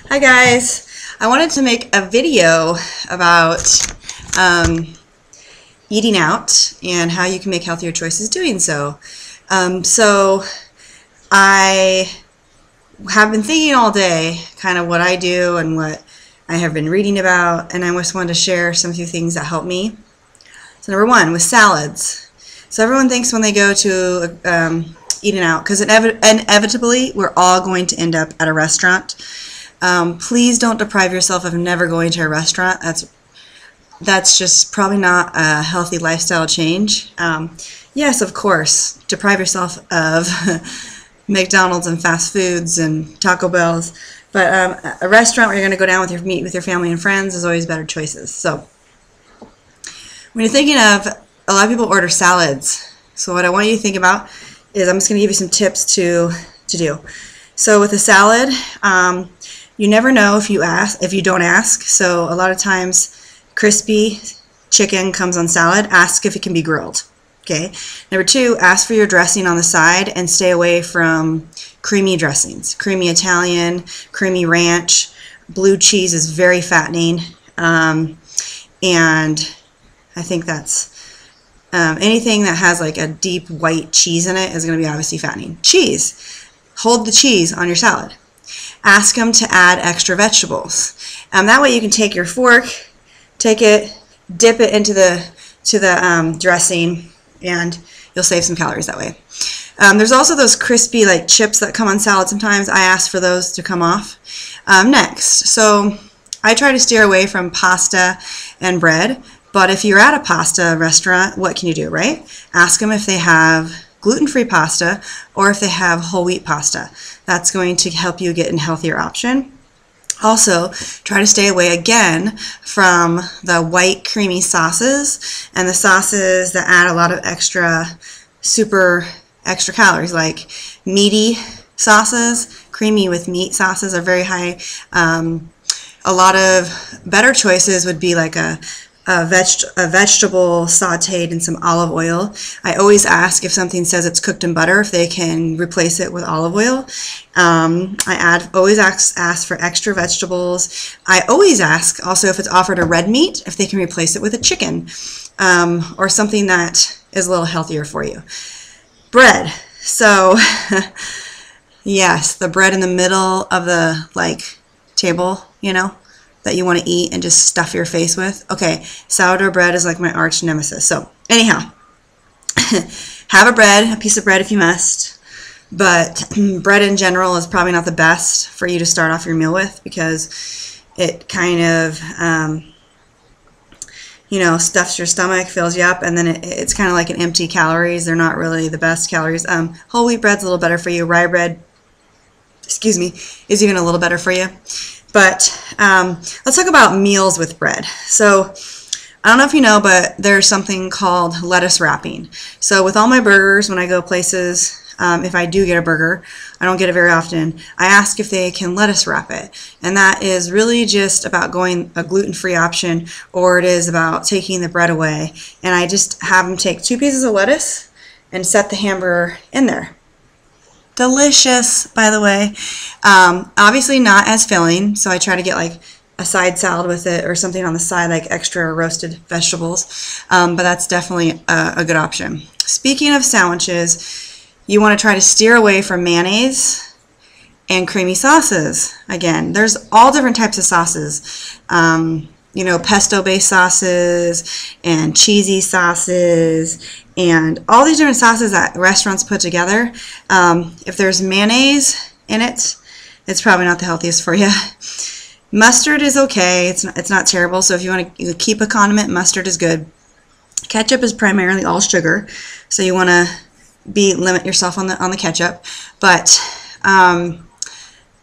Hi guys, I wanted to make a video about eating out and how you can make healthier choices doing so. So I have been thinking all day kind of what I do and what I have been reading about, and I just wanted to share some few things that help me. So number one, with salads. So everyone thinks when they go to eating out, because inevitably we're all going to end up at a restaurant. Please don't deprive yourself of never going to a restaurant. That's just probably not a healthy lifestyle change. Yes, of course, deprive yourself of McDonald's and fast foods and Taco Bells, but a restaurant where you're going to go down with meet with your family and friends is always better choices. So when you're thinking of, a lot of people order salads. So what I want you to think about is, I'm just going to give you some tips to do. So with a salad, you never know if you don't ask. So a lot of times crispy chicken comes on salad. Ask if it can be grilled. Okay. Number two, ask for your dressing on the side and stay away from creamy dressings. Creamy Italian, creamy ranch, blue cheese is very fattening. And I think that's anything that has like a deep white cheese in it is going to be obviously fattening. Cheese. Hold the cheese on your salad. Ask them to add extra vegetables. That way you can take your fork, take it, dip it into the dressing, and you'll save some calories that way. There's also those crispy like chips that come on salad sometimes. I ask for those to come off. Next, so I try to steer away from pasta and bread, but if you're at a pasta restaurant, what can you do, right? Ask them if they have gluten-free pasta or if they have whole wheat pasta. That's going to help you get a healthier option. Also, try to stay away again from the white creamy sauces and the sauces that add a lot of extra calories, like meaty sauces. Creamy with meat sauces are very high. A lot of better choices would be like a vegetable sauteed in some olive oil. I always ask if something says it's cooked in butter, if they can replace it with olive oil. Always ask for extra vegetables. I always ask also if it's offered a red meat, if they can replace it with a chicken, or something that is a little healthier for you. Bread. So yes, the bread in the middle of the table, that you want to eat and just stuff your face with. Okay, sourdough bread is like my arch nemesis. So anyhow, have a piece of bread if you must, but bread in general is probably not the best for you to start off your meal with, because it kind of, stuffs your stomach, fills you up, and then it's kind of like an empty calories. They're not really the best calories. Whole wheat bread's a little better for you. Rye bread, is even a little better for you. But let's talk about meals with bread. So I don't know if you know, but there's something called lettuce wrapping. So with all my burgers, when I go places, if I do get a burger, I don't get it very often, I ask if they can lettuce wrap it. And that is really just about going a gluten-free option, or it is about taking the bread away. And I just have them take 2 pieces of lettuce and set the hamburger in there. Delicious, by the way. Obviously not as filling, so I try to get like a side salad with it or something on the side, like extra roasted vegetables, but that's definitely a good option. Speaking of sandwiches, you want to try to steer away from mayonnaise and creamy sauces. Again, there's all different types of sauces. Pesto-based sauces and cheesy sauces and all these different sauces that restaurants put together. If there's mayonnaise in it, it's probably not the healthiest for you. Mustard is okay. It's not terrible. So if you want to keep a condiment, mustard is good. Ketchup is primarily all sugar, so you want to limit yourself on the ketchup. But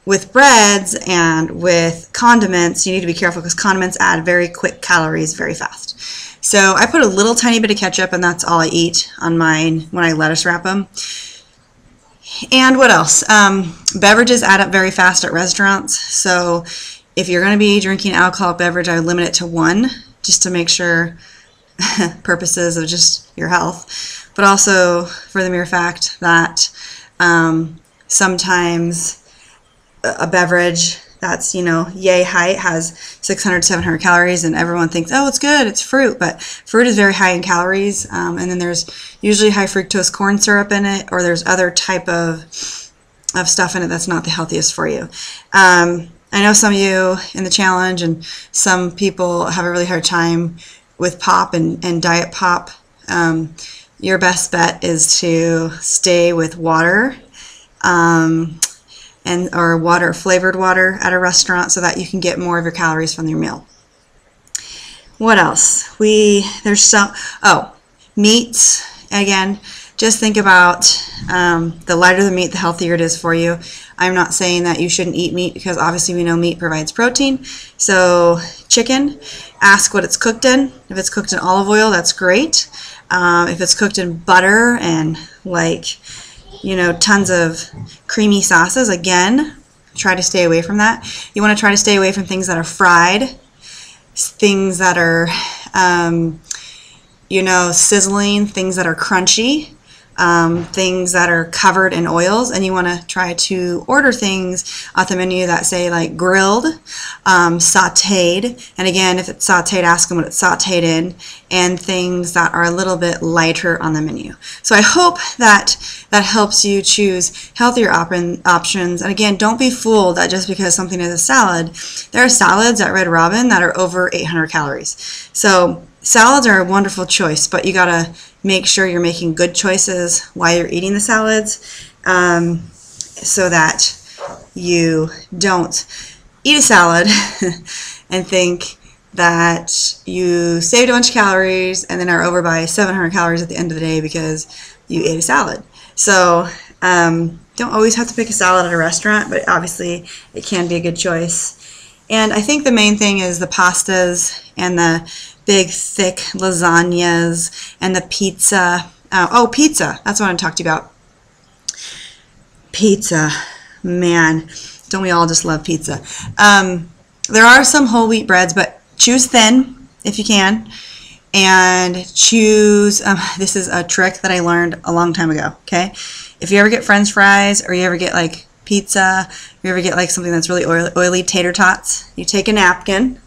with breads and with condiments, you need to be careful, because condiments add very quick calories very fast. So I put a little tiny bit of ketchup, and that's all I eat on mine when I lettuce wrap them. And what else? Beverages add up very fast at restaurants. So if you're going to be drinking alcoholic beverage, I would limit it to 1, just to make sure purposes of just your health, but also for the mere fact that sometimes a beverage that's, you know, yay height, has 600, 700 calories, and everyone thinks, oh, it's good, it's fruit, but fruit is very high in calories, and then there's usually high fructose corn syrup in it, or there's other type of stuff in it that's not the healthiest for you. I know some of you in the challenge and some people have a really hard time with pop and diet pop. Your best bet is to stay with water, or water, flavored water at a restaurant, so that you can get more of your calories from your meal. What else? There's some, meats. Again, just think about the lighter the meat, the healthier it is for you. I'm not saying that you shouldn't eat meat, because obviously we know meat provides protein. So chicken, ask what it's cooked in. If it's cooked in olive oil, that's great. If it's cooked in butter and tons of creamy sauces, again, try to stay away from that. You want to try to stay away from things that are fried, things that are, sizzling, things that are crunchy, things that are covered in oils, and you want to try to order things off the menu that say like grilled, sauteed, and again, if it's sauteed, ask them what it's sauteed in, and things that are a little bit lighter on the menu. So I hope that helps you choose healthier options. And again, don't be fooled that just because something is a salad, there are salads at Red Robin that are over 800 calories. So salads are a wonderful choice, but you gotta make sure you're making good choices while you're eating the salads, so that you don't eat a salad and think that you saved a bunch of calories and then are over by 700 calories at the end of the day because you ate a salad. So don't always have to pick a salad at a restaurant, but obviously it can be a good choice. And I think the main thing is the pastas and the big thick lasagnas and the pizza. Pizza, that's what I'm talking about. Pizza, man, don't we all just love pizza? There are some whole wheat breads, but choose thin if you can, and choose, this is a trick that I learned a long time ago, okay? If you ever get French fries, or you ever get like pizza, or you ever get like something that's really oily, tater tots, you take a napkin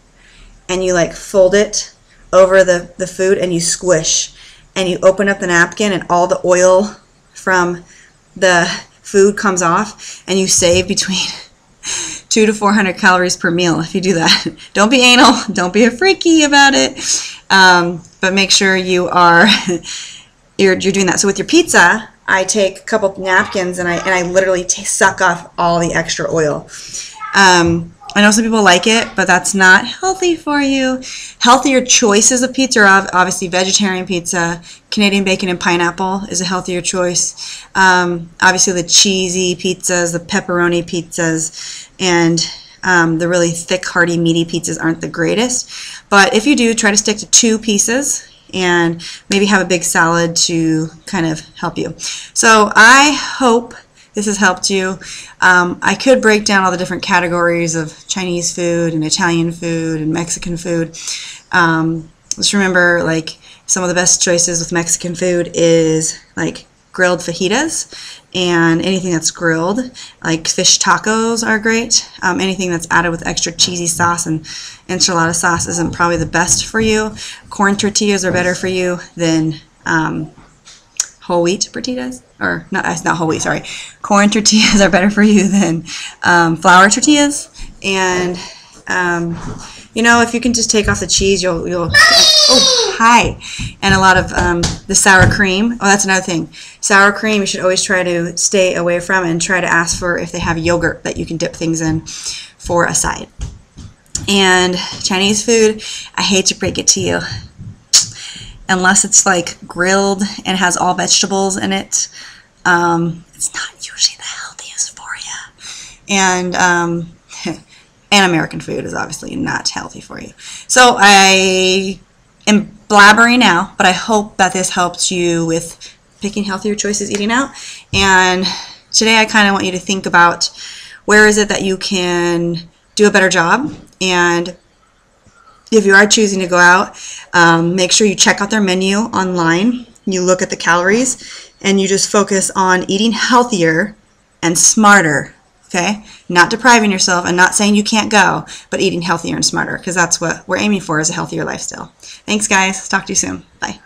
and you like fold it over the food and you squish, and you open up the napkin and all the oil from the food comes off, and you save between 200 to 400 calories per meal if you do that. Don't be anal, don't be a freaky about it, but make sure you're doing that. So with your pizza, I take a couple napkins and I literally suck off all the extra oil. I know some people like it, but that's not healthy for you. Healthier choices of pizza are obviously vegetarian pizza. Canadian bacon and pineapple is a healthier choice. Obviously the cheesy pizzas, the pepperoni pizzas, and the really thick, hearty, meaty pizzas aren't the greatest. But if you do, try to stick to 2 pieces and maybe have a big salad to kind of help you. So I hope this has helped you. I could break down all the different categories of Chinese food and Italian food and Mexican food. Just remember, like, some of the best choices with Mexican food is like grilled fajitas, and anything that's grilled, like fish tacos are great. Anything that's added with extra cheesy sauce and enchilada sauce isn't probably the best for you. Corn tortillas are better for you than whole wheat tortillas, or not whole wheat, sorry. Corn tortillas are better for you than flour tortillas. And if you can just take off the cheese, you'll oh, hi. And a lot of the sour cream. Oh, that's another thing. Sour cream you should always try to stay away from, and try to ask for if they have yogurt that you can dip things in for a side. And Chinese food, I hate to break it to you, unless it's like grilled and has all vegetables in it, it's not usually the healthiest for you. And American food is obviously not healthy for you. So I am blabbering now, but I hope that this helped you with picking healthier choices eating out. And today I kind of want you to think about where is it that you can do a better job. And if you are choosing to go out, make sure you check out their menu online. You look at the calories and you just focus on eating healthier and smarter Okay? Not depriving yourself and not saying you can't go, but eating healthier and smarter, because that's what we're aiming for, is a healthier lifestyle. Thanks, guys. Talk to you soon. Bye.